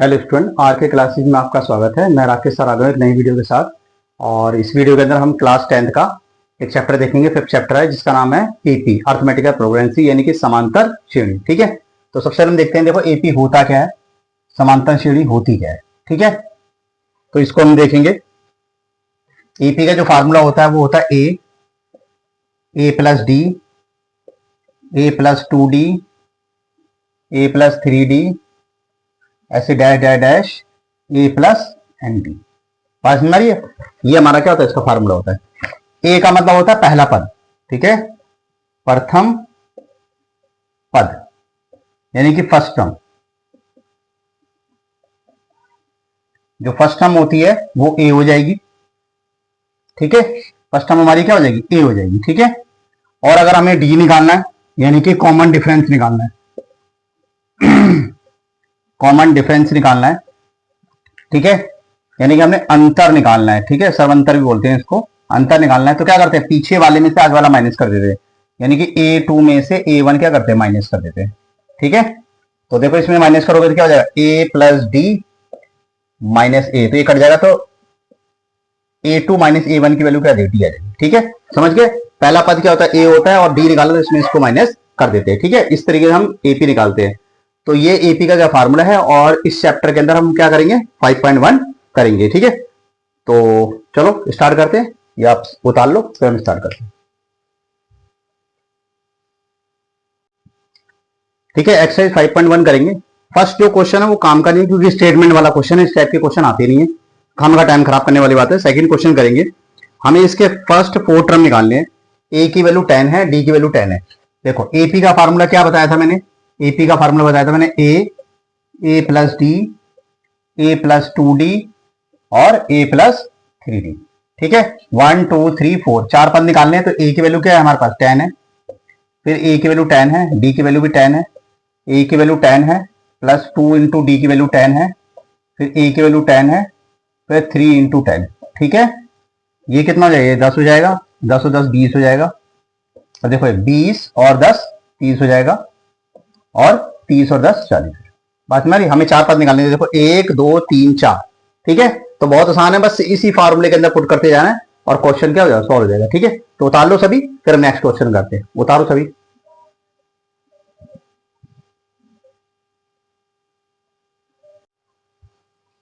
Hello student, are के classes में आपका स्वागत है। मैं राकेश सर आ गया एक नई वीडियो के साथ। और इस वीडियो के अंदर हम क्लास 10th का एक चैप्टर देखेंगे। फिफ्थ चैप्टर है जिसका नाम है एपी, अर्थमेटिकल प्रोग्रेंसी, यानी कि समांतर श्रेणी। ठीक है, तो सबसे पहले हम देखते हैं। देखो एपी होता क्या है, समांतर श्रेणी होती क्या है। ठीक है, तो इसको हम देखेंगे। एपी का जो फार्मूला होता है वो होता है ए प्लस डी, ए प्लस 2d, ए प्लस 3d, ऐसे डैश डैश डैश ए प्लस एन डी। बात समझ आ रही है? ये हमारा क्या होता है, इसका फार्मूला होता है। ए का मतलब होता है पहला पद, ठीक है, प्रथम पद, यानी कि फर्स्ट टर्म। जो फर्स्ट टर्म होती है वो ए हो जाएगी। ठीक है, फर्स्ट टर्म हमारी क्या हो जाएगी, ए हो जाएगी। ठीक है, और अगर हमें डी निकालना है, यानी कि कॉमन डिफरेंस निकालना है, कॉमन डिफरेंस निकालना है, ठीक है, यानी कि हमने अंतर निकालना है। ठीक है, सर्वंतर भी बोलते हैं इसको। अंतर निकालना है तो क्या करते हैं, पीछे वाले में से आगे वाला माइनस कर देते हैं, यानी कि A2 में से A1 क्या करते हैं, माइनस कर देते हैं। ठीक है, तो देखो इसमें माइनस करोगे तो क्या हो जाएगा, A प्लस डी माइनस ए, तो ये कट जाएगा, तो A2 माइनस A1 की वैल्यू क्या डी आ जाएगी। ठीक है, समझ गए? पहला पद क्या होता है, ए होता है, और डी निकालो तो इसमें इसको माइनस कर देते हैं। ठीक है, इस तरीके से हम एपी निकालते हैं। तो ये एपी का क्या फार्मूला है, और इस चैप्टर के अंदर हम क्या करेंगे, 5.1 करेंगे। ठीक है, तो चलो स्टार्ट करते हैं, या आप उतार लो फिर हम स्टार्ट करते हैं। ठीक है, एक्सरसाइज 5.1 करेंगे। फर्स्ट जो क्वेश्चन है वो काम का नहीं, क्योंकि स्टेटमेंट वाला क्वेश्चन है, इस टाइप के क्वेश्चन आते नहीं है, काम का टाइम खराब करने वाली बात है। सेकंड क्वेश्चन करेंगे, हमें इसके फर्स्ट 4 टर्म निकालने हैं। ए की वैल्यू 10 है, डी की वैल्यू 10 है। देखो एपी का फार्मूला क्या बताया था मैंने, एपी का फार्मूला बताया था मैंने ए प्लस डी, ए प्लस 2d और a प्लस 3d। ठीक है, 1 2 3 4 चार पद निकालने हैं। तो a की वैल्यू क्या है हमारे पास, 10 है, फिर a की वैल्यू 10 है, d की वैल्यू भी 10 है, a की वैल्यू 10 है, प्लस 2 इंटू डी की वैल्यू 10 है, फिर a की वैल्यू 10 है, फिर 3 इंटू 10। ठीक है, ये कितना हो जाएगा, 10 हो जाएगा, 10 और 10 20 हो जाएगा। और देखो 20 और 10 30 हो जाएगा, और 30 और 10 40। बात में हमें चार पद निकालने हैं। देखो 1 2 3 4। ठीक है, तो बहुत आसान है, बस इसी फार्मूले के अंदर पुट करते जाना है और क्वेश्चन क्या हो जाएगा, सॉल्व हो जाएगा। ठीक है, तो उतार लो सभी, फिर हम नेक्स्ट क्वेश्चन करते हैं। उतारो सभी।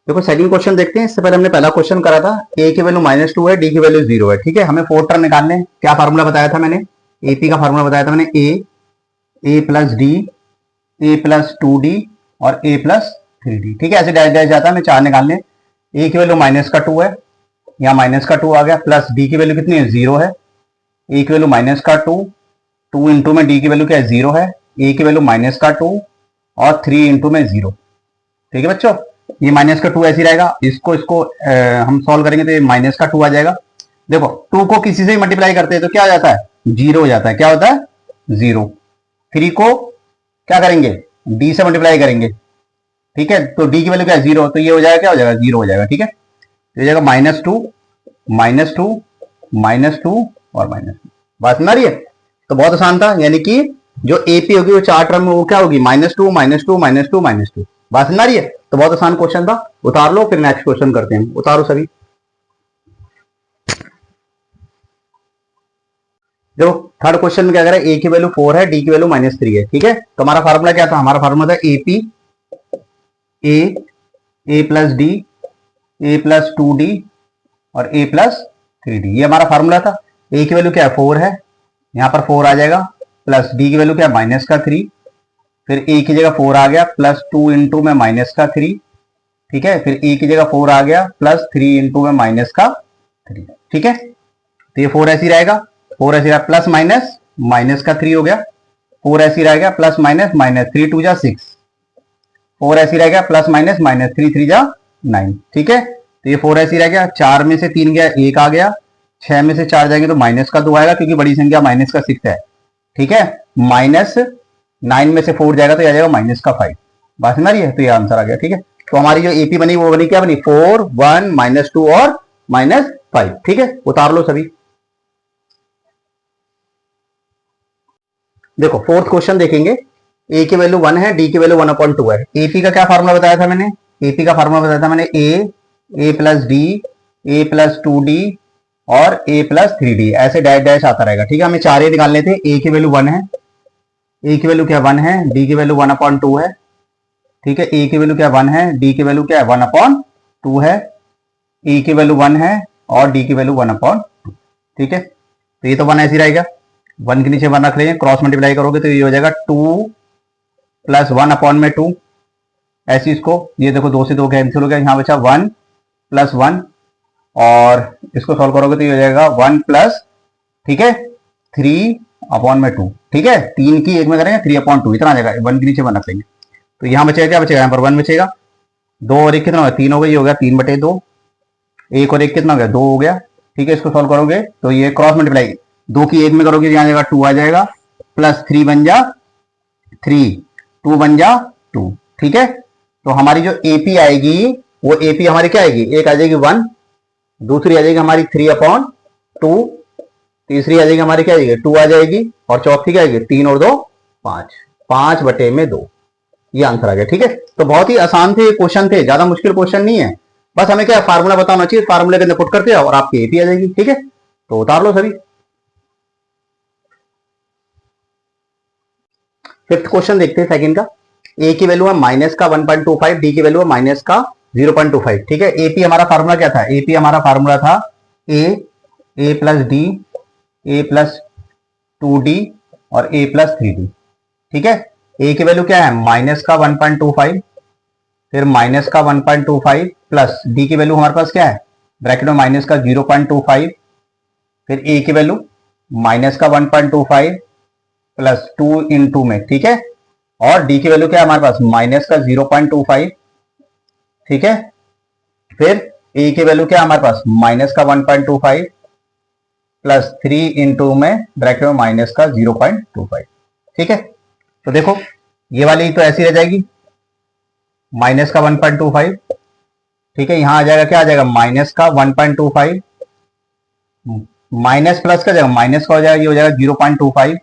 देखो सेकंड क्वेश्चन देखते हैं। इससे पहले हमने पहला क्वेश्चन करा था, ए की वैल्यू -2 है, डी की वैल्यू 0 है। ठीक है, हमें 4 टर्म निकालने हैं। क्या फार्मूला बताया था मैंने, एपी का फार्मूला बताया था मैंने, ए प्लस डी, ए प्लस 2d और a प्लस 3d। ठीक है, ऐसे डैश डैश जाता है, हमें चार निकालने। a की वैल्यू -2 है, यहाँ -2 आ गया, प्लस d की वैल्यू कितनी है, 0 है, a की वैल्यू -2, 2 इंटू में d की वैल्यू क्या है, 0 है, a की वैल्यू -2 और 3 इंटू में 0। ठीक है बच्चों, ये -2 ऐसे ही रहेगा। इसको इसको हम सॉल्व करेंगे तो ये -2 आ जाएगा। देखो 2 को किसी से ही मल्टीप्लाई करते हैं तो क्या आ जाता है, 0 हो जाता है। क्या होता है, 0। 3 को क्या करेंगे, डी से मल्टीप्लाई करेंगे। ठीक है, तो डी की वैल्यू क्या है, 0, तो ये हो जाएगा, क्या हो जाएगा, 0 हो जाएगा। ठीक है, तो ये हो जाएगा -2 -2 -2 और -2। बात समझ आ रही है? तो बहुत आसान था, यानी कि जो एपी होगी वो चार टर्म में वो क्या होगी, -2 -2 -2 -2। बात समझ आ रही है? तो बहुत आसान क्वेश्चन था। उतार लो, फिर नेक्स्ट क्वेश्चन करते हैं। उतारो सभी। जो थर्ड क्वेश्चन में क्या करें, ए की वैल्यू 4 है, डी की वैल्यू -3 है। ठीक है, तो हमारा फार्मूला क्या था, हमारा फार्मूला था एपी ए प्लस डी, ए प्लस 2d और a प्लस 3d। ये हमारा फार्मूला था। a की वैल्यू क्या है, 4 है, यहाँ पर 4 आ जाएगा, प्लस d की वैल्यू क्या है, -3, फिर a की जगह 4 आ गया, प्लस 2 इंटू में -3। ठीक है, फिर a की जगह 4 आ गया, प्लस 3 इंटू में -3। ठीक है, तो ये 4 ऐसी रहेगा, 4 ऐसी रहेगा, प्लस माइनस -3 हो गया, 4 ऐसी रहेगा, प्लस माइनस -3 2 जा 6, 4 ऐसी रहेगा, प्लस माइनस -3 3 जा 9। ठीक है, तो ये 4 ऐसी रह गया, 4 में से 3 गया, 1 आ गया, 6 में से 4 जाएंगे तो -2 आएगा, क्योंकि बड़ी संख्या -6 है। ठीक है, -9 में से 4 जाएगा तो आ जाएगा -5। बात समझ रही है? तो ये आंसर आ गया। ठीक है, तो हमारी जो एपी बनी वो बनी, क्या बनी, 4 1 -2 और -5। ठीक है, उतार लो सभी। देखो फोर्थ क्वेश्चन देखेंगे। ए की वैल्यू 1 है, डी की वैल्यू 1/2 है। एपी का क्या फार्मूला बताया था मैंने, एपी का फार्मूला बताया था मैंने ए प्लस डी, ए प्लस 2d और ए प्लस 3d, ऐसे डैश डैश आता रहेगा। ठीक है, हमें चार ही निकालने थे। ए की वैल्यू 1 है, ए की वैल्यू क्या 1 है, डी की वैल्यू 1/2 है। ठीक है, ए की वैल्यू क्या 1 है, डी की वैल्यू क्या है 1/2 है, ए की वैल्यू 1 है और डी की वैल्यू 1/2। ठीक है, तो ये तो 1 ऐसे ही रहेगा, 1 के नीचे 1 रख लेंगे, क्रॉस मल्टीप्लाई करोगे तो ये हो जाएगा 2 प्लस 1/2। ऐसे इसको, ये देखो 2 से 2 कैंसिल हो गया, यहाँ बचा 1 प्लस 1 और इसको सॉल्व करोगे तो ये हो जाएगा 1 प्लस, ठीक है, 3/2। ठीक है, 3 की एक में करेंगे 3/2, इतना आ जाएगा, 1 के नीचे 1 रख लेंगे। तो यहाँ बचेगा क्या बचेगा, यहाँ पर 1 बचेगा, 2 और 1 कितना हो गया 3 हो गया, ये हो गया 3/2, 1 और 1 कितना हो गया 2 हो गया। ठीक है, इसको सॉल्व करोगे तो ये क्रॉस मल्टीप्लाई 2 की 1 में करोगे यहाँ जाएगा 2 आ जाएगा, प्लस 3 बन जा 3, 2 बन जा 2। ठीक है, तो हमारी जो एपी आएगी वो एपी हमारी क्या आएगी, एक आ जाएगी 1, दूसरी आ जाएगी हमारी 3/2, तीसरी आ जाएगी हमारी क्या आएगी 2 आ जाएगी, और चौथी क्या आएगी 3 और 2 5, 5/2। ये आंसर आ गया। ठीक है, तो बहुत ही आसान थे क्वेश्चन थे, ज्यादा मुश्किल क्वेश्चन नहीं है, बस हमें क्या फार्मूला बताना चाहिए, फार्मूले के अंदर पुट करते हैं और आपकी एपी आ जाएगी। ठीक है, तो उतार लो सभी। फिफ्थ क्वेश्चन देखते हैं सेकंड का। ए की वैल्यू है माइनस का 1.25, डी की वैल्यू है माइनस का 0.25। ठीक है, एपी हमारा फार्मूला क्या था, एपी हमारा फार्मूला था ए प्लस डी, ए प्लस 2d और ए प्लस 3d। ठीक है, ए की वैल्यू क्या है माइनस का 1.25, फिर माइनस का 1.25 प्लस डी की वैल्यू हमारे पास क्या है ब्रैकेट में माइनस का 0.25, फिर ए की वैल्यू माइनस का 1.25 प्लस 2 इन 2 में। ठीक है, और डी की वैल्यू क्या है हमारे पास माइनस का 0.25। ठीक है, फिर ए की वैल्यू क्या है हमारे पास माइनस का 1.25 प्लस 3 इन 2 में ब्रैकेट में माइनस का 0.25। ठीक है, तो देखो ये वाली तो ऐसी रह जाएगी माइनस का 1.25। ठीक है, यहां आ जाएगा क्या आ जाएगा माइनस का 1.25, माइनस प्लस का जाएगा माइनस का हो जाएगा, ये हो जाएगा 0.25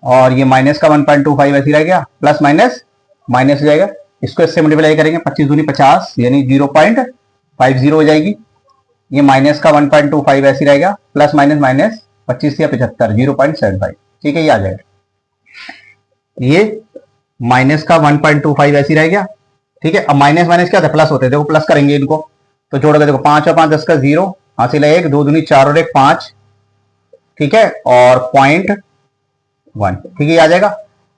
और ये माइनस का 1.25 ऐसे रह गया, प्लस माइनस माइनस हो जाएगा, इसको इससे मल्टीप्लाई करेंगे 25 दूनी 50 यानी 0.50 हो जाएगी। ये माइनस का 1.25 ऐसे रहेगा, प्लस माइनस माइनस 25 या 75 0.75। ठीक है, ये आ जाएगा, ये माइनस का 1.25 ऐसी रह गया। ठीक है, अब माइनस माइनस क्या था प्लस होते थे, देखो प्लस करेंगे इनको तो जोड़ोगे, देखो 5 और 5 10 का 0, हासिल है 1, 2 दूनी 4 और 1 5। ठीक है, और 0.1। ठीक है, ये आ जाएगा,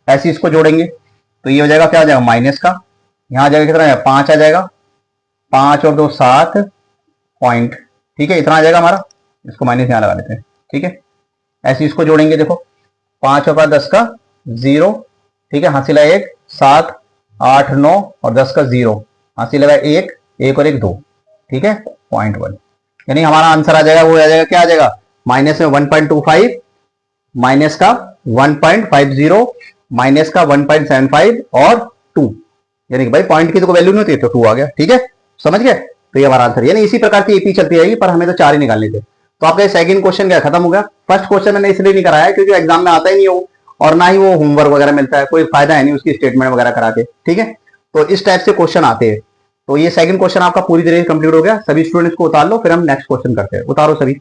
ऐसे इसको जोड़ेंगे तो ये हो जाएगा क्या आ जाएगा माइनस का, यहां आ जाएगा कितना 5 आ जाएगा, 5 और 2 7 पॉइंट। ठीक है, इतना आ जाएगा हमारा, इसको माइनस यहां लगा लेते हैं। ठीक है, ऐसे इसको जोड़ेंगे, देखो 5 और 5 10 का 0। ठीक है, हासिल है 1 7 8 9 और 10 का 0, हासिल लगा 1 1 और 1 2। ठीक है, 0.1 यानी हमारा आंसर आ जाएगा, वो आ जाएगा क्या आ जाएगा माइनस में 1.25 माइनस का 1.50 माइनस का 1.75 और 2, यानी कि भाई पॉइंट की तो वैल्यू नहीं होती तो 2 आ गया। ठीक है, समझ गए, तो ये हमारा आंसर, यानी इसी प्रकार की एपी चलती रहेगी, पर हमें तो 4 ही निकालने थे। तो आपका सेकंड क्वेश्चन क्या खत्म हो गया। फर्स्ट क्वेश्चन मैंने इसलिए नहीं कराया क्योंकि एग्जाम में आता ही नहीं हो और ना ही वो होमवर्क वगैरह मिलता है, कोई फायदा है नहीं उसकी स्टेटमेंट वगैरह करा के। ठीक है, तो इस टाइप से क्वेश्चन आते हैं। तो ये सेकंड क्वेश्चन आपका पूरी तरह से कंप्लीट हो गया। सभी स्टूडेंट्स को उतार लो, फिर हम नेक्स्ट क्वेश्चन करते हैं। उतारो सभी।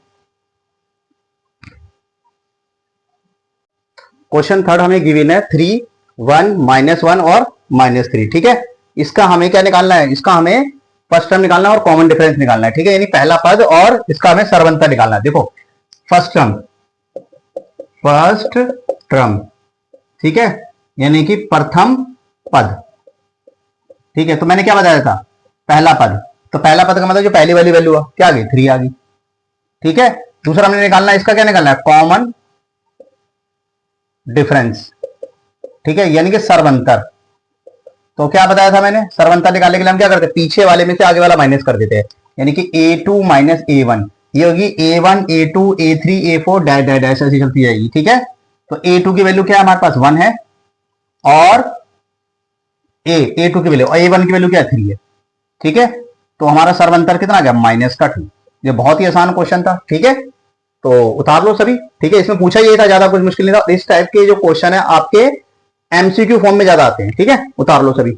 क्वेश्चन थर्ड हमें गिवन है 3 1 -1 और -3। ठीक है, इसका हमें क्या निकालना है, इसका हमें फर्स्ट टर्म निकालना है और कॉमन डिफरेंस निकालना है। ठीक है, यानी पहला पद और इसका हमें सरवंतर निकालना है। देखो फर्स्ट टर्म, ठीक है, यानी कि प्रथम पद। ठीक है, तो मैंने क्या बताया था पहला पद, तो पहला पद का मतलब जो पहली वाली वैल्यू क्या आ गई 3 आ गई। ठीक है, दूसरा हमने निकालना है, इसका क्या निकालना है कॉमन डिफरेंस। ठीक है, यानी कि सरवंतर। तो क्या बताया था मैंने, सरवंतर निकालने के लिए हम क्या करते हैं पीछे वाले में से आगे वाला माइनस कर देते हैं, यानी कि a2 माइनस a1, ये होगी a1 a2 a3 a4 dash dash dash ऐसी चलती जाएगी। ठीक है, तो a2 की वैल्यू क्या है हमारे पास 1 है और a2 की वैल्यू और a1 की वैल्यू क्या 3 है। ठीक है, तो हमारा सरवंतर कितना आ गया माइनस का 2। ये बहुत ही आसान क्वेश्चन था। ठीक है, तो उतार लो सभी। ठीक है, इसमें पूछा ये था, ज्यादा कुछ मुश्किल नहीं था। इस टाइप के जो क्वेश्चन है आपके एमसीक्यू फॉर्म में ज्यादा आते हैं। ठीक है, उतार लो सभी।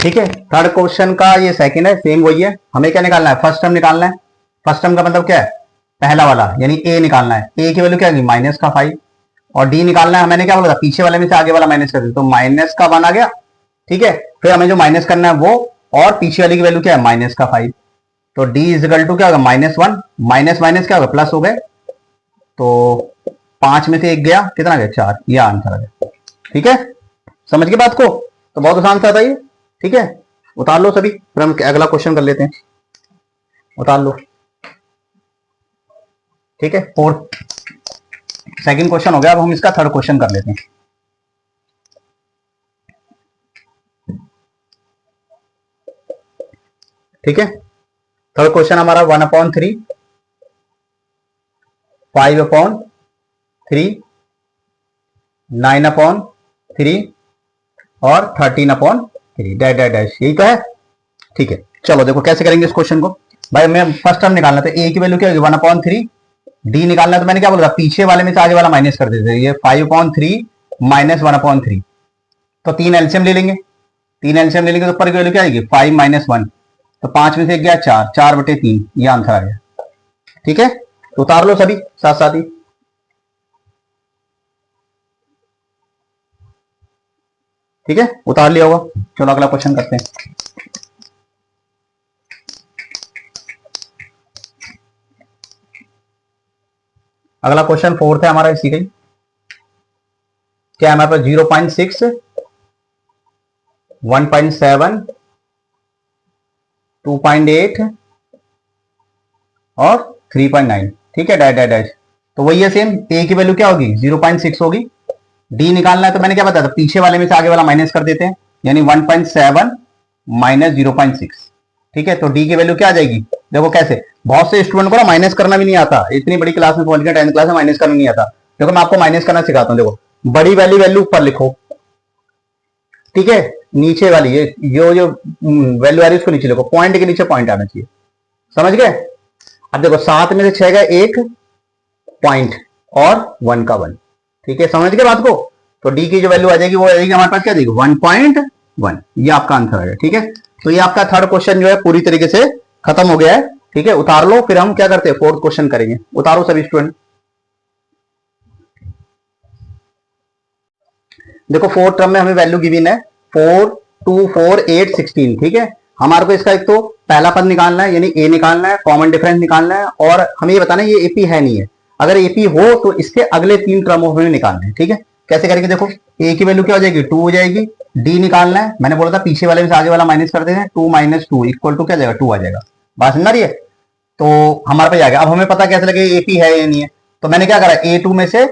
ठीक है, थर्ड क्वेश्चन का ये सेकंड है, सेम वही है। हमें क्या निकालना है, फर्स्ट टर्म निकालना है। फर्स्ट टर्म का मतलब क्या है, पहला वाला यानी ए निकालना है। ए की वैल्यू क्या है, माइनस का 5, और डी निकालना है। मैंने क्या बोला था, पीछे वाले में से आगे वाला माइनस कर दिया, तो माइनस का 1 आ गया। ठीक है, फिर हमें जो माइनस करना है वो, और पीछे वाली की वैल्यू क्या है, माइनस का 5। तो डी इज इक्वल टू क्या होगा, -1, माइनस माइनस क्या होगा, प्लस हो गए। तो 5 में से 1 गया, कितना गया, 4। ये आंसर आ गया। ठीक है, समझ गए बात को, तो बहुत आसान सा था ये। ठीक है, उतार लो सभी, फिर हम अगला क्वेश्चन कर लेते हैं। उतार लो। ठीक है, फोर्थ सेकंड क्वेश्चन हो गया, अब हम इसका थर्ड क्वेश्चन कर लेते हैं। ठीक है, थर्ड क्वेश्चन हमारा 1/3, 5/3, 9/3 और 13/3, डैश डैश डैश, यही तो है। ठीक है, चलो देखो कैसे करेंगे इस क्वेश्चन को। भाई मैं फर्स्ट टर्म निकालना था, ए की वैल्यू क्या होगी, 1/3, डी निकालना है, तो मैंने क्या बोला था, पीछे वाले में से आगे वाला माइनस कर देते, ये 5/3 माइनस 1/3। तो 3 एलसीएम ले लेंगे, 3 एलसीएम ले लेंगे तो ऊपर की वैल्यू क्या आएगी, 5 - 1। तो 5 में से गया 4, 4/3, ये आंसर आ गया। ठीक है, तो उतार लो सभी साथ साथ ही। ठीक है, उतार लिया होगा। चलो अगला क्वेश्चन करते हैं। अगला क्वेश्चन फोर्थ है हमारा इसी का ही। क्या है हमारे पास, 0.6, 1.7, 2.8 और 3.9। ठीक है, डैश डैश डैश। तो वही है सेम, ए की वैल्यू क्या होगी, 0.6 होगी। डी निकालना है, तो मैंने क्या बताया था, पीछे वाले में से आगे वाला माइनस कर देते हैं, यानी 1.7 माइनस 0.6। ठीक है, तो डी की वैल्यू क्या आ जाएगी, देखो कैसे, बहुत से स्टूडेंट को ना माइनस करना भी नहीं आता, इतनी बड़ी क्लास में पहुंच गया, 10th क्लास में माइनस करना नहीं आता। देखो मैं आपको माइनस करना सिखाता हूं। देखो, बड़ी वाली वैल्यू ऊपर लिखो, ठीक है, नीचे वाली ये जो वैल्यू आ रही है उसको नीचे लिखो, पॉइंट के नीचे पॉइंट आना चाहिए। समझ गए। अब देखो 7 में से 6 गए 1 पॉइंट और 1 का 1। ठीक है, समझ गए बात को। तो डी की जो वैल्यू आ जाएगी वो आ जाएगी हमारे पास क्या देगी, 1.1। ये आपका आंसर आएगा। ठीक है, तो ये आपका थर्ड क्वेश्चन जो है पूरी तरीके से खत्म हो गया है। ठीक है, उतार लो, फिर हम क्या करते हैं, फोर्थ क्वेश्चन करेंगे। उतारो सभी स्टूडेंट। देखो फोर्थ टर्म में हमें वैल्यू गिवन है 4, 2, 4, 8, 16। ठीक है, हमारे को इसका एक तो पहला पद निकालना है, यानी ए निकालना है, कॉमन डिफरेंस निकालना है, और हमें ये बताना है ये एपी है नहीं है। अगर एपी हो तो इसके अगले 3 टर्मों में निकालना है। ठीक है, कैसे करेंगे, देखो ए की वैल्यू क्या हो जाएगी, 2 हो जाएगी। डी निकालना है, मैंने बोला था पीछे वाले में से आगे वाला माइनस कर देते हैं, 2 - 2 इक्वल टू क्या जाएगा, 2 आ जाएगा। बात समझ रही है। तो हमारे पास आ गया। अब हमें पता कैसे लगे एपी है या नहीं है, तो मैंने क्या करा, A2 में से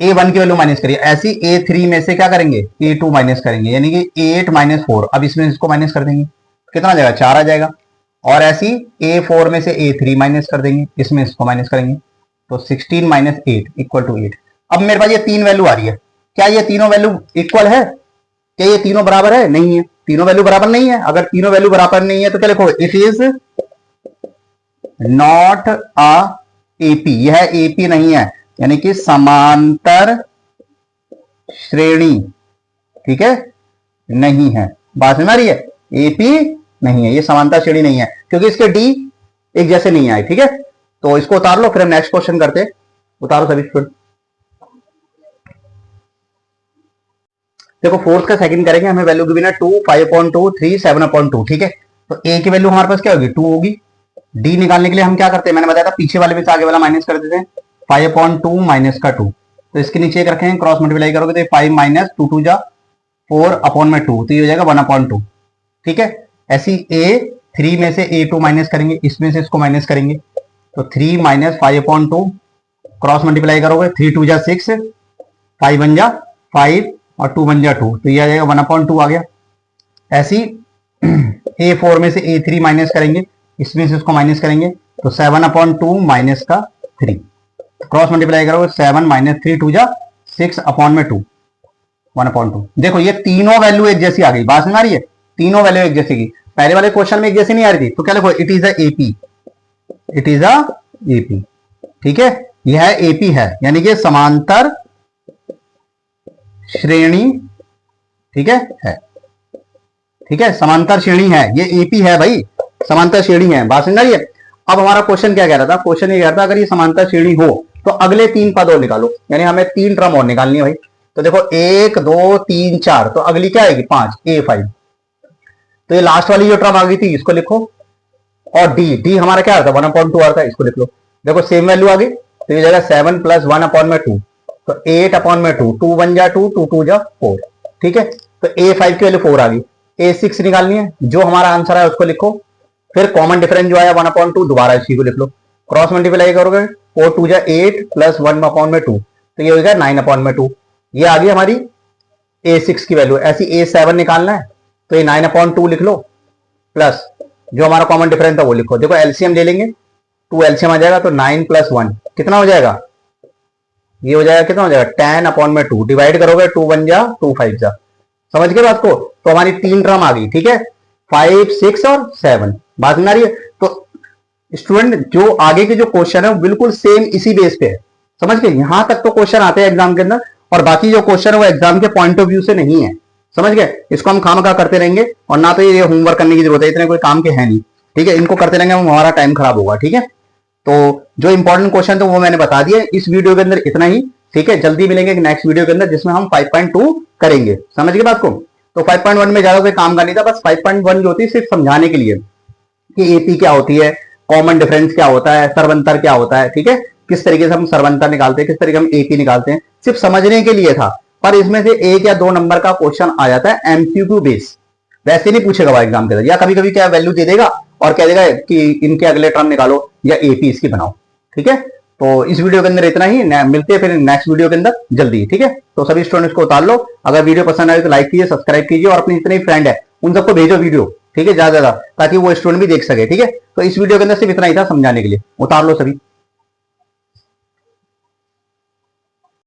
A1 की वैल्यू माइनस करिए, ऐसी A3 में से क्या करेंगे, A2 माइनस करेंगे, यानी कि 8 - 4। अब इसमें इसको माइनस कर देंगे, कितना आ जाएगा, 4 आ जाएगा। और ऐसी A4 में से A3 माइनस कर देंगे, इसमें इसको माइनस करेंगे, तो 16 - 8 इक्वल टू 8। अब मेरे पास ये 3 वैल्यू आ रही है, क्या ये तीनों वैल्यू इक्वल है, क्या ये तीनों बराबर है, नहीं है, तीनों वैल्यू बराबर नहीं है। अगर तीनों वैल्यू बराबर नहीं है तो क्या लिखो, it is not a AP, यह एपी नहीं है, यानी कि समांतर श्रेणी। ठीक है, नहीं है। बात समझ आ रही है, एपी नहीं है, ये समांतर श्रेणी नहीं है, क्योंकि इसके डी एक जैसे नहीं आए। ठीक है, तो इसको उतार लो, फिर हम नेक्स्ट क्वेश्चन करते हैं। उतारो सभी स्टूडेंट। देखो फोर्थ का सेकंड करेंगे, हमें वैल्यू गिवन है 2, 5/2, 3, 7/2। ठीक है, तो ए की वैल्यू हमारे पास क्या होगी, 2 होगी। डी निकालने के लिए हम क्या करते हैं, मैंने बताया था पीछे वाले में से आगे वाला माइनस कर देते हैं, 5/2 माइनस का 2। तो इसके नीचे एक रखेंगे, क्रॉस मल्टीप्लाई करोगे तो 5 - 2 2 जा 4/2, तो ये हो जाएगा 1/2। ठीक है, ऐसी A3 में से A2 माइनस करेंगे, इसमें से इसको माइनस करेंगे, तो 3 - 5/2, क्रॉस मल्टीप्लाई करोगे, 3 2 जा 6, 5 1 जा 5 और 2 1 जा 2, तो ये आ जाएगा 1/2 आ गया। ऐसी A4 में से A3 माइनस करेंगे, इसमें से इसको माइनस करेंगे, तो 7/2 माइनस का 3, क्रॉस मल्टीप्लाई करोगे, 7 - 3 2 जा 6/2, 1/2। देखो ये तीनों वैल्यू एक जैसी आ गई, बात समझ आ रही है, तीनों वैल्यू एक जैसी की। पहले वाले क्वेश्चन में एक जैसी नहीं आ रही थी, तो क्या लिखो, it is a AP, it is a AP. ठीक है, यह एपी है, यानी कि समांतर श्रेणी। ठीक है। ठीक है, समांतर श्रेणी है, ये एपी है भाई, समांतर श्रेणी है, बात समझ रही है। अब हमारा क्वेश्चन क्या कह रहा था, क्वेश्चन ये कह रहा था अगर ये समांतर श्रेणी हो तो अगले 3 पद और निकालो, यानी हमें 3 टर्म और निकालनी है भाई। तो देखो 1 2 3 4, तो अगली क्या आएगी 5, A5। तो ये लास्ट वाली जो टर्म आ गई थी इसको लिखो, और डी हमारा क्या आता है 1/2 आता है, इसको लिख लो। देखो सेम वैल्यू आ गई, तो ये जाएगा 7 + 1/2, तो 8/2, 2 1 जा 2, 2 2 जा 4, ठीक है। तो A5 की वैल्यू 4 आ गई, A6 निकालनी है, जो हमारा आंसर है उसको लिखो, फिर कॉमन डिफरेंस जो आया 1/2 दोबारा इसी को लिख लो, क्रॉस मल्टीप्लाई करोगे 4 2 जा 8 + 1/2, तो ये हो जाएगा 9/2। ये आ गई हमारी A6 की वैल्यू। ऐसी A7 निकालना है तो ये 9/2 लिख लो, प्लस जो हमारा कॉमन डिफरेंस था वो लिखो। देखो एलसीएम ले लेंगे, 2 एलसीएम आ जाएगा, तो 9 + 1 कितना हो जाएगा, ये हो जाएगा कितना हो जाएगा 10/2, डिवाइड करोगे 2 1 जा 2 5 जा, समझ गए बात को। तो हमारी 3 टर्म आ गई, ठीक है, 5 6 और 7, बात में आ रही है। तो स्टूडेंट जो आगे के जो क्वेश्चन है वो बिल्कुल सेम इसी बेस पे है, समझ गए। यहां तक तो क्वेश्चन आते हैं एग्जाम के अंदर, और बाकी जो क्वेश्चन है वो एग्जाम के पॉइंट ऑफ व्यू से नहीं है, समझ गए। इसको हम खामखा करते रहेंगे, और ना तो ये होमवर्क करने की जरूरत है, इतने कोई काम के है नहीं, ठीक है। इनको करते रहेंगे हमारा टाइम खराब होगा, ठीक है। तो जो इंपॉर्टेंट क्वेश्चन थे वो मैंने बता दिया इस वीडियो के अंदर, इतना ही, ठीक है। जल्दी मिलेंगे नेक्स्ट वीडियो के अंदर जिसमें हम 5.2 करेंगे, समझ गए बात को। तो 5.1 में ज्यादा कोई काम का नहीं था, बस 5.1 जो होती है सिर्फ समझाने के लिए कि एपी क्या होती है, कॉमन डिफरेंस क्या होता है, सर्वंतर क्या होता है, ठीक है, किस तरीके से हम सर्वंतर निकालते हैं, किस तरीके से हम एपी निकालते हैं, सिर्फ समझने के लिए था। पर इसमें से 1 या 2 नंबर का क्वेश्चन आ जाता है एमसीक्यू बेस, वैसे नहीं पूछेगा एग्जाम के अंदर, या कभी कभी क्या वैल्यू दे देगा और कह देगा कि इनके अगले टर्म निकालो या एपी इसकी बनाओ, ठीक है। तो इस वीडियो के अंदर इतना ही, मिलते हैं फिर नेक्स्ट वीडियो के अंदर जल्दी, ठीक है। तो सभी स्टूडेंट्स को उतार लो, अगर वीडियो पसंद आए तो लाइक कीजिए, सब्सक्राइब कीजिए, और अपने जितने फ्रेंड है उन सबको भेजो वीडियो, ठीक है, ज्यादा ताकि वो स्टूडेंट भी देख सके, ठीक है। तो इस वीडियो के अंदर सिर्फ इतना ही था समझाने के लिए, उतार लो सभी।